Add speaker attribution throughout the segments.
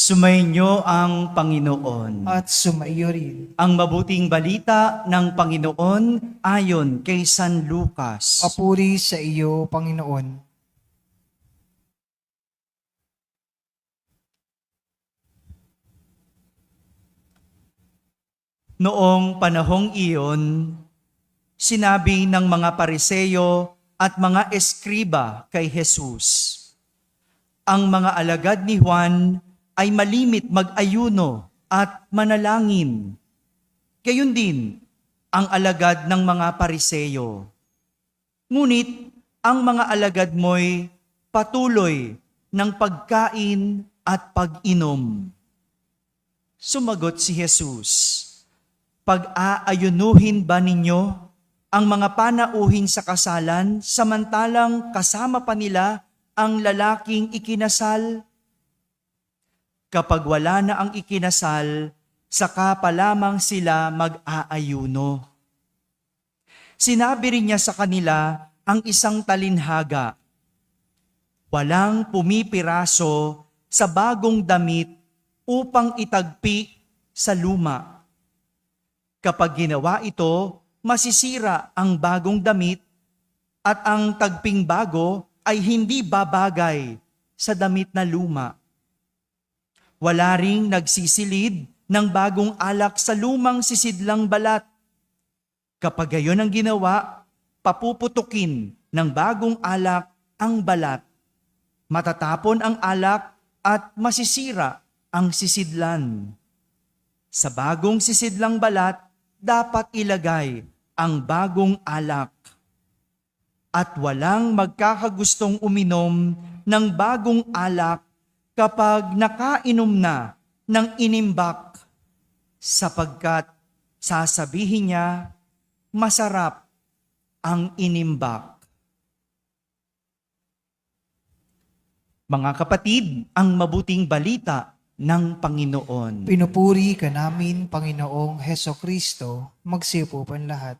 Speaker 1: Sumainyo ang Panginoon.
Speaker 2: At sumaiyo rin.
Speaker 1: Ang mabuting balita ng Panginoon ayon kay San Lucas.
Speaker 2: Papuri sa iyo, Panginoon.
Speaker 1: Noong panahong iyon, sinabi ng mga Pariseo at mga eskriba kay Jesus, ang mga alagad ni Juan ay malimit mag-ayuno at manalangin. Gayon din ang alagad ng mga Pariseo. Ngunit ang mga alagad mo'y patuloy ng pagkain at pag-inom. Sumagot si Jesus, pag-aayunuhin ba ninyo ang mga panauhin sa kasalan samantalang kasama pa nila ang lalaking ikinasal? Kapag wala na ang ikinasal, saka pa lamang sila mag-aayuno. Sinabi rin niya sa kanila ang isang talinhaga, walang pumipiraso sa bagong damit upang itagpi sa luma. Kapag ginawa ito, masisira ang bagong damit at ang tagping bago ay hindi babagay sa damit na luma. Wala ring nagsisilid ng bagong alak sa lumang sisidlang balat. Kapag gayon ang ginawa, papuputukin ng bagong alak ang balat. Matatapon ang alak at masisira ang sisidlan. Sa bagong sisidlang balat, dapat ilagay ang bagong alak. At walang magkakagustong uminom ng bagong alak kapag nakainom na ng inimbak, sapagkat sasabihin niya, masarap ang inimbak. Mga kapatid, ang mabuting balita ng Panginoon.
Speaker 2: Pinupuri ka namin, Panginoong Hesukristo, magsiupo pan lahat.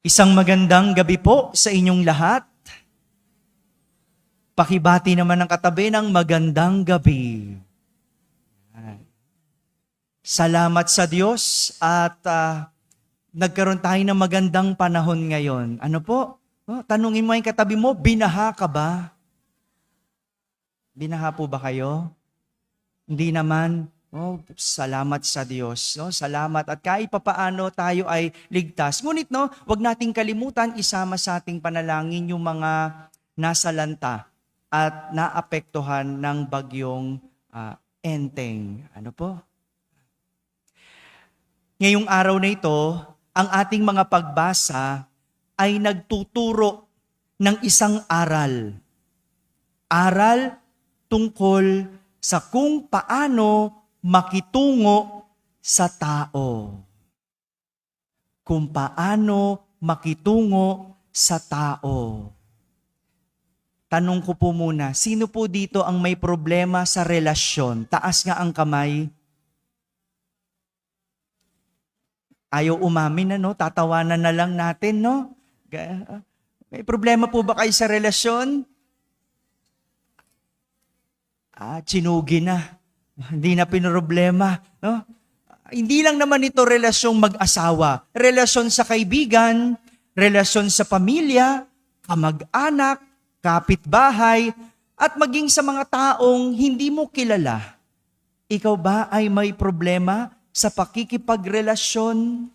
Speaker 1: Isang magandang gabi po sa inyong lahat. Pakibati naman ng katabi ng magandang gabi. Salamat sa Diyos at nagkaroon tayo ng magandang panahon ngayon. Ano po? Tanungin mo yung katabi mo, binaha ka ba? Binaha po ba kayo? Hindi naman. Salamat sa Diyos. Salamat at kahit papaano tayo ay ligtas. Ngunit wag nating kalimutan isama sa ating panalangin yung mga nasa lanta at naapektuhan ng bagyong Enteng. Ano po? Ngayong araw na ito, ang ating mga pagbasa ay nagtuturo ng isang aral. Aral tungkol sa kung paano makitungo sa tao. Kung paano makitungo sa tao. Tanong ko po muna, sino po dito ang may problema sa relasyon? Taas nga ang kamay. Ayaw umamin tatawanan na lang natin, May problema po ba kayo sa relasyon? Chinugi na. Hindi na pinroblema, Hindi lang naman ito relasyong mag-asawa. Relasyon sa kaibigan, relasyon sa pamilya, kamag-anak, kapitbahay, at maging sa mga taong hindi mo kilala. Ikaw ba ay may problema sa pakikipagrelasyon?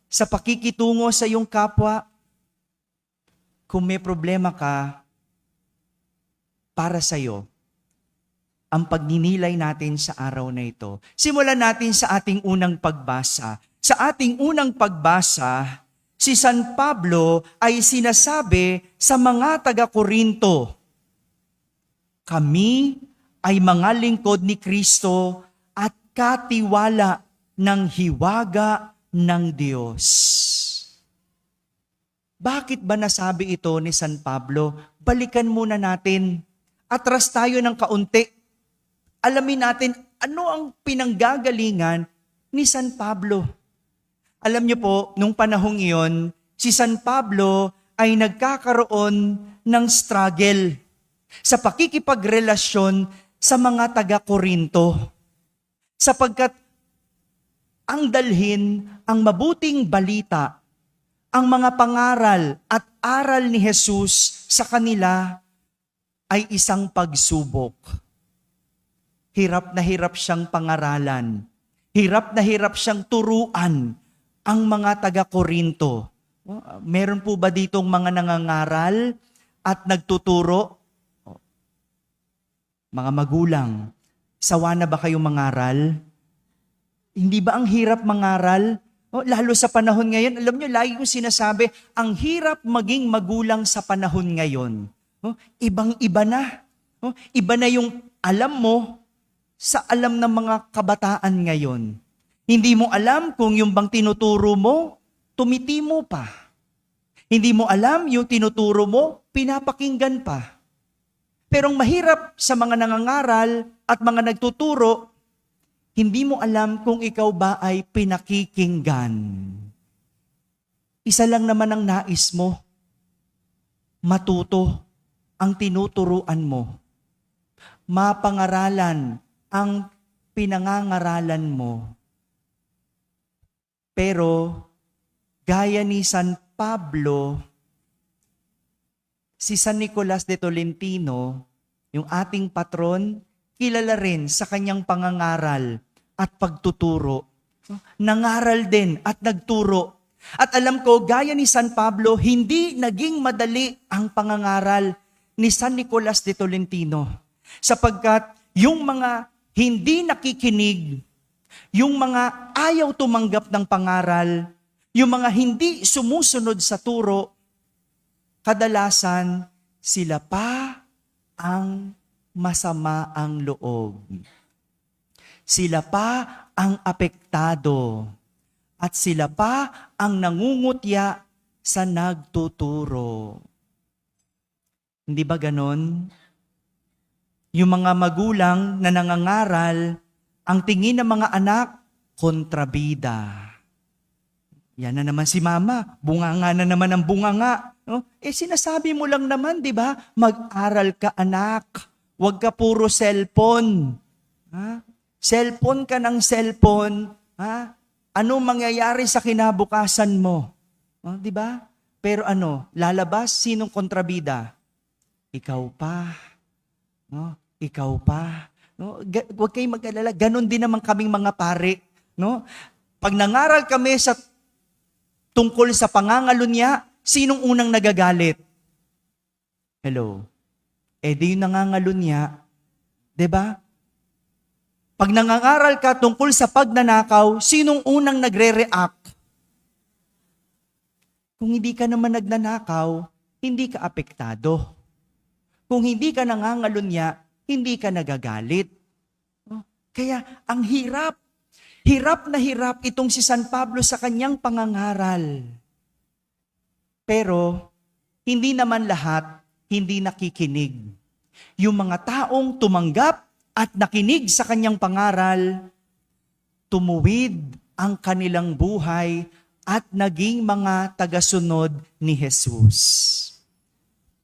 Speaker 1: Sa pakikitungo sa iyong kapwa? Kung may problema ka, para sa iyo, ang pagninilay natin sa araw na ito. Simulan natin sa ating unang pagbasa. Sa ating unang pagbasa, si San Pablo ay sinasabi sa mga taga-Korinto, kami ay mga lingkod ni Kristo at katiwala ng hiwaga ng Diyos. Bakit ba nasabi ito ni San Pablo? Balikan muna natin. Atras tayo ng kaunti. Alamin natin ano ang pinanggagalingan ni San Pablo. Alam niyo po, nung panahong iyon, si San Pablo ay nagkakaroon ng struggle sa pakikipagrelasyon sa mga taga-Korinto. Sapagkat ang dalhin, ang mabuting balita, ang mga pangaral at aral ni Jesus sa kanila ay isang pagsubok. Hirap na hirap siyang pangaralan. Hirap na hirap siyang turuan ang mga taga-Korinto. Meron po ba ditong mga nangangaral at nagtuturo? Mga magulang, sawa na ba kayong mangaral? Hindi ba ang hirap mangaral? Lalo sa panahon ngayon, alam nyo, lagi kong sinasabi, ang hirap maging magulang sa panahon ngayon. Ibang-iba na. Iba na yung alam mo sa alam ng mga kabataan ngayon. Hindi mo alam kung yung bang tinuturo mo, tumitimo pa. Hindi mo alam yung tinuturo mo, pinapakinggan pa. Pero ang mahirap sa mga nangangaral at mga nagtuturo, hindi mo alam kung ikaw ba ay pinakikinggan. Isa lang naman ang nais mo, matuto ang tinuturuan mo. Mapangaralan ang pinangangaralan mo. Pero, gaya ni San Pablo, si San Nicolas de Tolentino, yung ating patron, kilala rin sa kanyang pangangaral at pagtuturo. Nangaral din at nagturo. At alam ko, gaya ni San Pablo, hindi naging madali ang pangangaral ni San Nicolas de Tolentino. Sapagkat yung mga hindi nakikinig, yung mga ayaw tumanggap ng pangaral, yung mga hindi sumusunod sa turo, kadalasan sila pa ang masama ang loob. Sila pa ang apektado. At sila pa ang nangungutya sa nagtuturo. Hindi ba ganon? Yung mga magulang na nangangaral, ang tingin ng mga anak, kontrabida. Yan na naman si mama, bunganga na naman ang bunganga. No? Sinasabi mo lang naman, di ba? Mag-aral ka, anak. Huwag ka puro cellphone. Ha? Cellphone ka ng cellphone. Ha? Ano mangyayari sa kinabukasan mo? Di ba? Pero lalabas, sinong kontrabida? Ikaw pa. No? Ikaw pa. No? Huwag kayong mag-alala. Ganon din naman kaming mga pare. No? Pag nangaral kami sa tungkol sa pangangalunya, sinong unang nagagalit? Hello? Di yung nangangalunya, di ba? Pag nangangaral ka tungkol sa pagnanakaw, sinong unang nagre-react? Kung hindi ka naman nagnanakaw, hindi ka apektado. Kung hindi ka nangangalunya, hindi ka nagagalit. Kaya ang hirap. Hirap na hirap itong si San Pablo sa kanyang pangangaral. Pero, hindi naman lahat hindi nakikinig. Yung mga taong tumanggap at nakinig sa kanyang pangaral, tumuwid ang kanilang buhay at naging mga tagasunod ni Jesus.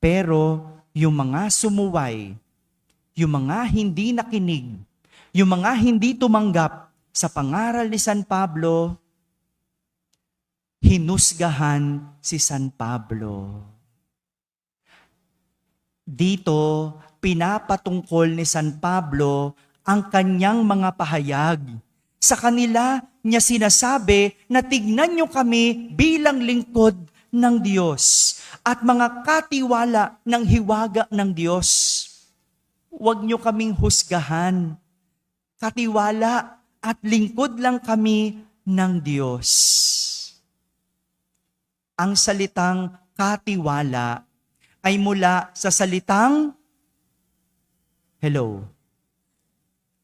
Speaker 1: Pero, yung mga sumuway, yung mga hindi nakinig, yung mga hindi tumanggap sa pangaral ni San Pablo, hinusgahan si San Pablo. Dito, pinapatungkol ni San Pablo ang kanyang mga pahayag. Sa kanila niya sinasabi na tignan niyo kami bilang lingkod ng Diyos at mga katiwala ng hiwaga ng Diyos. Huwag niyo kaming husgahan. Katiwala at lingkod lang kami ng Diyos. Ang salitang katiwala ay mula sa salitang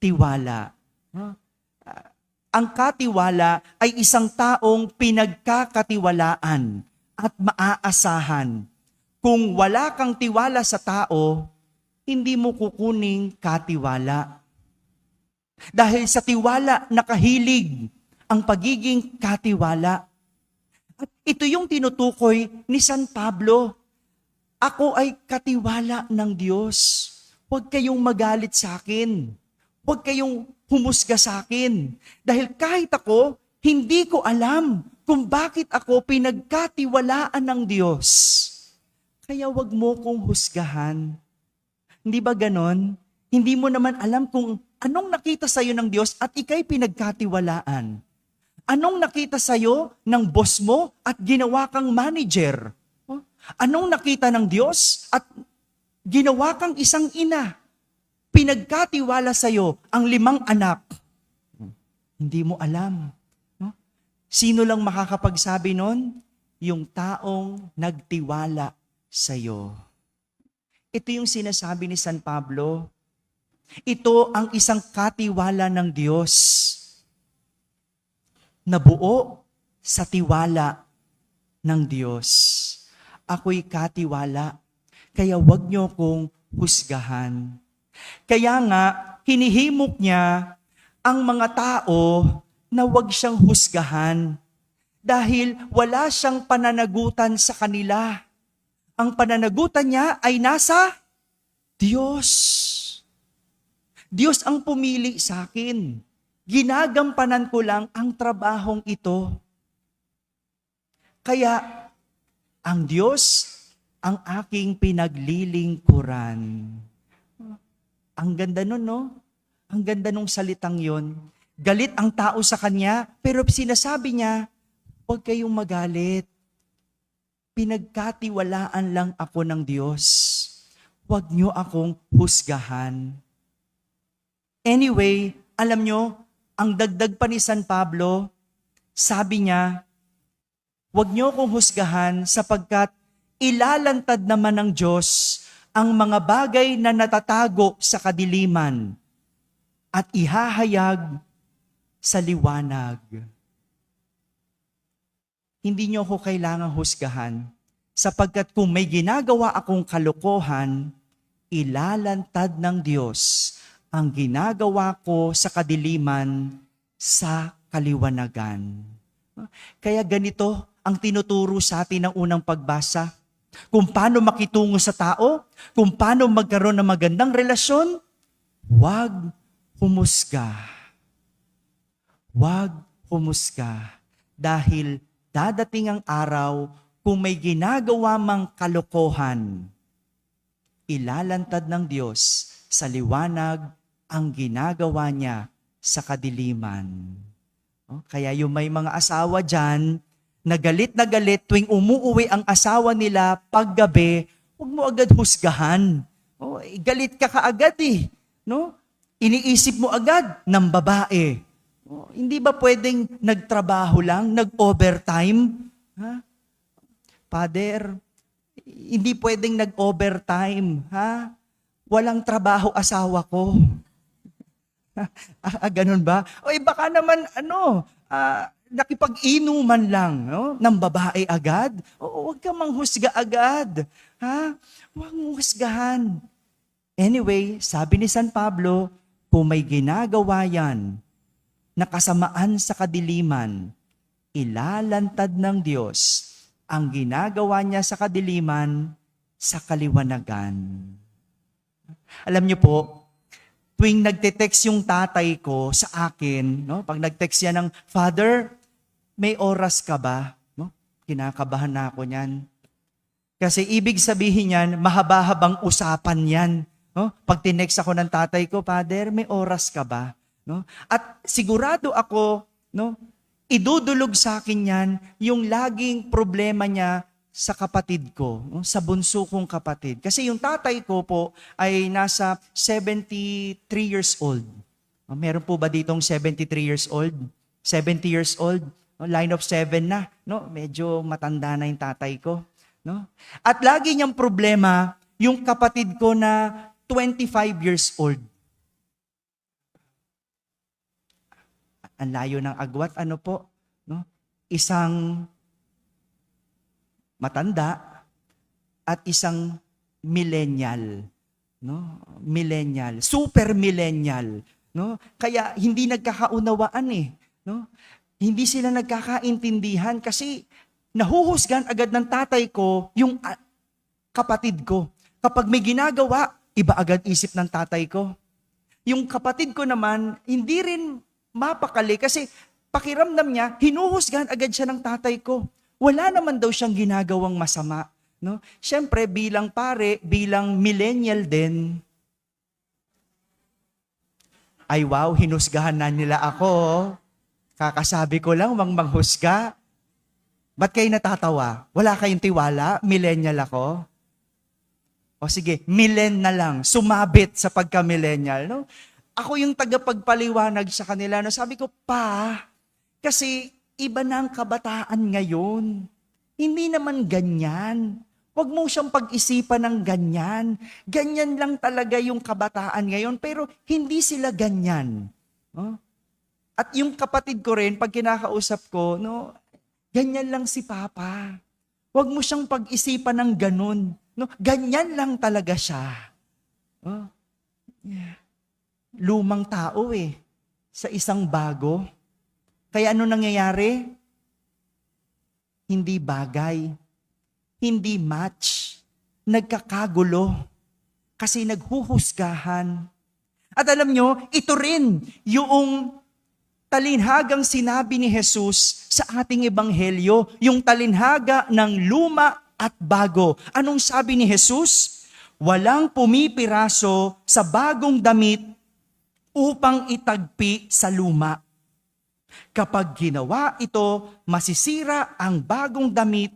Speaker 1: tiwala. Ang katiwala ay isang taong pinagkakatiwalaan at maaasahan. Kung wala kang tiwala sa tao, hindi mo kukuning katiwala. Dahil sa tiwala nakahilig ang pagiging katiwala. At ito yung tinutukoy ni San Pablo. Ako ay katiwala ng Diyos. huwag kayong magalit sa akin. Huwag kayong humusga sa akin. Dahil kahit ako, hindi ko alam kung bakit ako pinagkatiwalaan ng Diyos. Kaya huwag mo kong husgahan. Hindi ba ganon? Hindi mo naman alam kung anong nakita sa'yo ng Diyos at ika'y pinagkatiwalaan. Anong nakita sa'yo ng boss mo at ginawa kang manager? Anong nakita ng Diyos at ginawa kang isang ina? Pinagkatiwala sa'yo ang 5 anak. Hindi mo alam. Sino lang makakapagsabi nun? Yung taong nagtiwala sa'yo. Ito yung sinasabi ni San Pablo. Ito ang isang katiwala ng Diyos na buo sa tiwala ng Diyos. Ako'y katiwala, kaya wag niyo kong husgahan. Kaya nga, hinihimok niya ang mga tao na wag siyang husgahan dahil wala siyang pananagutan sa kanila. Ang pananagutan niya ay nasa Diyos. Diyos ang pumili sa akin. Ginagampanan ko lang ang trabahong ito. Kaya, ang Diyos ang aking pinaglilingkuran. Ang ganda nun, no? Ang ganda nung salitang yon. Galit ang tao sa kanya, pero sinasabi niya, huwag kayong magalit. Pinagkatiwalaan lang ako ng Diyos. Huwag niyo akong husgahan. Anyway, alam nyo, ang dagdag pa ni San Pablo, sabi niya, huwag niyo akong husgahan sapagkat ilalantad naman ng Diyos ang mga bagay na natatago sa kadiliman at ihahayag sa liwanag. Hindi niyo ako kailangang husgahan sapagkat kung may ginagawa akong kalokohan, ilalantad ng Diyos ang ginagawa ko sa kadiliman sa kaliwanagan. Kaya ganito ang tinuturo sa atin ng unang pagbasa. Kung paano makitungo sa tao, kung paano magkaroon ng magandang relasyon, huwag humusga. Huwag humusga. Dahil dadating ang araw kung may ginagawa mang kalokohan, ilalantad ng Diyos sa liwanag ang ginagawa niya sa kadiliman. Kaya yung may mga asawa dyan, na galit tuwing umuuwi ang asawa nila paggabi, huwag mo agad husgahan. Galit ka kaagad eh. No? Iniisip mo agad ng babae. Hindi ba pwedeng nagtrabaho lang, nag-overtime? Ha? Father, hindi pwedeng nag-overtime. Ha? Walang trabaho asawa ko. Ganun ba? Baka naman, nakipag-inuman lang, no? Ng babae agad. Huwag ka manghusga agad. Ha? Huwag mong husgahan. Anyway, sabi ni San Pablo, kung may ginagawa yan na kasamaan sa kadiliman, ilalantad ng Diyos ang ginagawa niya sa kadiliman sa kaliwanagan. Alam niyo po, tuwing nagte-text yung tatay ko sa akin, no? Pag nag-text yan ng, Father, may oras ka ba? No? Kinakabahan na ako niyan. Kasi ibig sabihin yan, mahaba-habang usapan yan. No? Pag tinext ako ng tatay ko, Father, may oras ka ba? No? At sigurado ako, no, idudulog sa akin yan yung laging problema niya sa kapatid ko, no? Sa bunso kong kapatid. Kasi yung tatay ko po ay nasa 73 years old. Meron po ba ditong 73 years old? 70 years old? No? Line of 7 na. No? Medyo matanda na yung tatay ko. No? At lagi niyang problema yung kapatid ko na 25 years old. Ang layo ng agwat, ano po? No? Isang matanda at isang millennial, no? Millennial, super millennial, no? Kaya hindi nagkakaunawaan no? Hindi sila nagkakaintindihan kasi nahuhusgan agad ng tatay ko yung kapatid ko. Kapag may ginagawa, iba agad isip ng tatay ko. Yung kapatid ko naman, hindi rin mapakali kasi pakiramdam niya, hinuhusgahan agad siya ng tatay ko. Wala naman daw siyang ginagawang masama. No? Siyempre, bilang pare, bilang millennial din, ay wow, hinusgahan na nila ako. Kakasabi ko lang, manghusga. Ba't kayo natatawa? Wala kayong tiwala? Millennial ako? O sige, millen na lang, sumabit sa pagka-millennial. No? Ako yung tagapagpaliwanag sa kanila. No? Sabi ko, pa, kasi iba na ang kabataan ngayon. Hindi naman ganyan. Huwag mo siyang pag-isipan ng ganyan. Ganyan lang talaga yung kabataan ngayon, pero hindi sila ganyan. No? At yung kapatid ko rin, pag kinakausap ko, no, ganyan lang si Papa. Huwag mo siyang pag-isipan ng ganun. No, ganyan lang talaga siya. Oh, yeah. Lumang tao sa isang bago. Kaya ano nangyayari? Hindi bagay. Hindi match. Nagkakagulo. Kasi naghuhusgahan. At alam nyo, ito rin yung talinhagang sinabi ni Jesus sa ating ebanghelyo, yung talinhaga ng luma at bago. Anong sabi ni Jesus? Walang pumipiraso sa bagong damit upang itagpi sa luma. Kapag ginawa ito, masisira ang bagong damit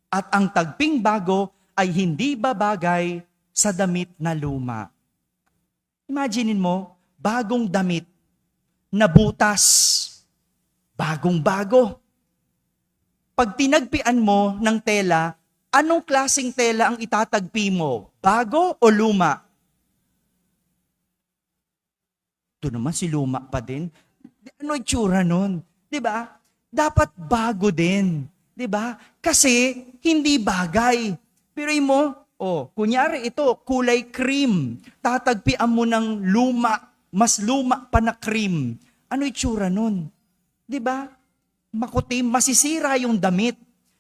Speaker 1: at ang tagping bago ay hindi babagay sa damit na luma. Imaginin mo, bagong damit na butas, bagong-bago. Pag tinagpian mo ng tela, anong klaseng tela ang itatagpi mo? Bago o luma? Ito naman si luma pa din. Ano itsura nun? Diba? Dapat bago din. Diba? Kasi hindi bagay. Pero mo, kunyari ito, kulay cream. Tatagpian mo ng luma, mas luma pa na cream. Ano itsura nun? Diba? Makutim, masisira yung damit.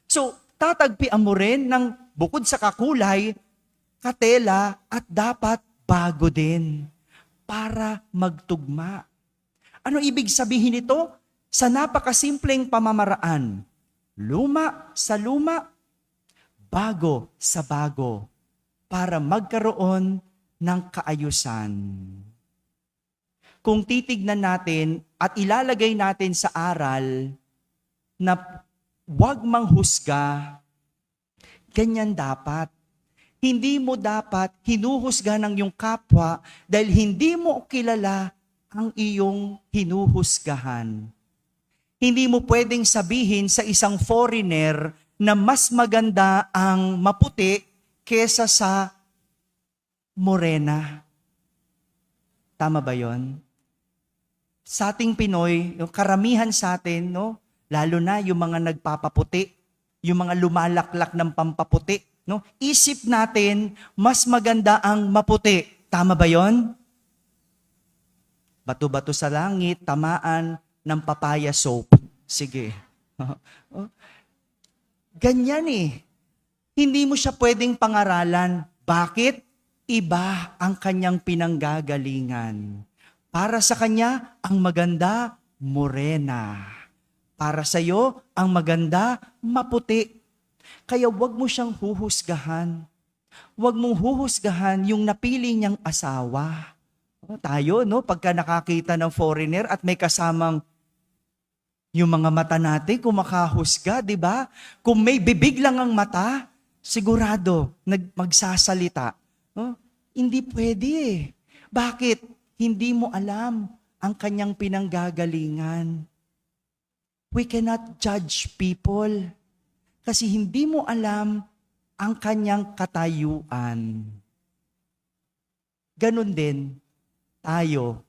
Speaker 1: So, tatagpian mo rin ng bukod sa kakulay, katela, at dapat bago din para magtugma. Ano ibig sabihin nito? Sa napakasimpleng pamamaraan, luma sa luma, bago sa bago, para magkaroon ng kaayusan. Kung titignan natin at ilalagay natin sa aral na huwag manghusga, ganyan dapat. Hindi mo dapat hinuhusga ng iyong kapwa dahil hindi mo kilala ang iyong hinuhusgahan. Hindi mo pwedeng sabihin sa isang foreigner na mas maganda ang maputi kesa sa morena. Tama ba yon? Sa ating Pinoy, yung karamihan sa atin, no, lalo na yung mga nagpapaputi, yung mga lumalaklak ng pampaputi, no, isip natin, mas maganda ang maputi. Tama ba yon? Bato-bato sa langit, tamaan ng papaya soap. Sige. Ganyan Hindi mo siya pwedeng pangaralan. Bakit? Iba ang kanyang pinanggagalingan. Para sa kanya, ang maganda, morena. Para sa iyo, ang maganda, maputi. Kaya wag mo siyang huhusgahan. Wag mong huhusgahan yung napili niyang asawa. Tayo, no, pagka nakakita ng foreigner at may kasamang yung mga mata natin, kumakahusga, di ba? Kung may bibig lang ang mata, sigurado, magsasalita. No? Hindi pwede Bakit? Hindi mo alam ang kanyang pinanggagalingan. We cannot judge people kasi hindi mo alam ang kanyang katayuan. Ganon din, tayo,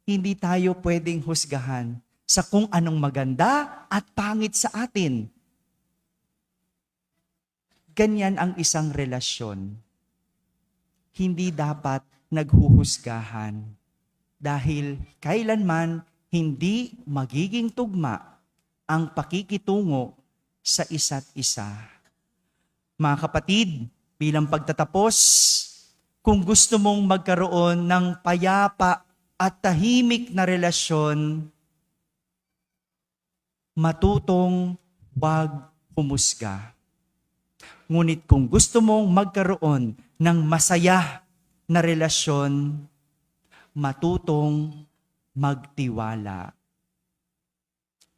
Speaker 1: hindi tayo pwedeng husgahan sa kung anong maganda at pangit sa atin. Ganyan ang isang relasyon. Hindi dapat naghuhusgahan dahil kailanman hindi magiging tugma ang pakikitungo sa isa't isa. Mga kapatid, bilang pagtatapos, Kung gusto mong magkaroon ng payapa at tahimik na relasyon, matutong wag humusga. Ngunit kung gusto mong magkaroon ng masaya na relasyon, matutong magtiwala.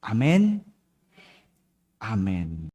Speaker 1: Amen? Amen.